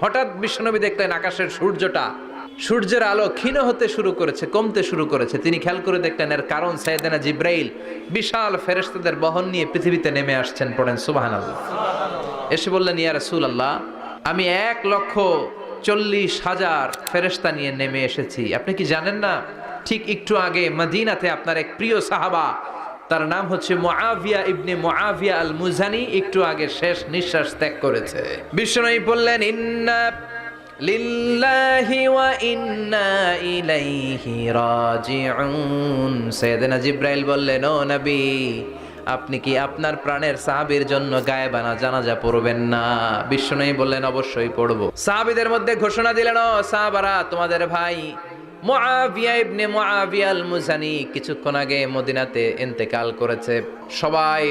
হঠাৎ বিশ্বনবী দেখলেন আকাশের সূর্যের আলো ক্ষীণ হতে শুরু করেছে, কমতে শুরু করেছে। তিনি খেয়াল করে দেখলেন এর কারণ সাইয়েদনা জিব্রাইল বিশাল ফেরেশতাদের বহন নিয়ে পৃথিবীতে নেমে আসছেন। পড়েন সুবহানাল্লাহ। এসে বললেন, ইয়া রাসূলুল্লাহ, আমি 1,40,000 ফেরেশতা নিয়ে নেমে এসেছি। আপনি কি জানেন না, ঠিক একটু আগে মদিনাতে আপনার এক প্রিয় সাহাবা, তার নাম হচ্ছে মুআবিয়া ইবনে মুআবিয়া আল মুজানি, একটু আগে শেষ নিঃশ্বাস ত্যাগ করেছে। বিশ্বনবী বললেন, ইন্না লিল্লাহি ওয়া ইন্না ইলাইহি রাজিউন। সাইয়েদনা জিব্রাইল বললেন, ও নবী, আপনি কি আপনার প্রাণের সাহাবীর জন্য গায়েবানা জানাজা পড়বেন না? বিশ্বনবী বললেন, অবশ্যই পড়ব। সাহাবীদের মধ্যে ঘোষণা দিলেন, ও সাহাবারা, তোমাদের ভাই মুআবিয়া ইবনে মুআবিয়া আল মুজানি কিছুক্ষণ আগে মদিনাতে ইন্তেকাল করেছে। সবাই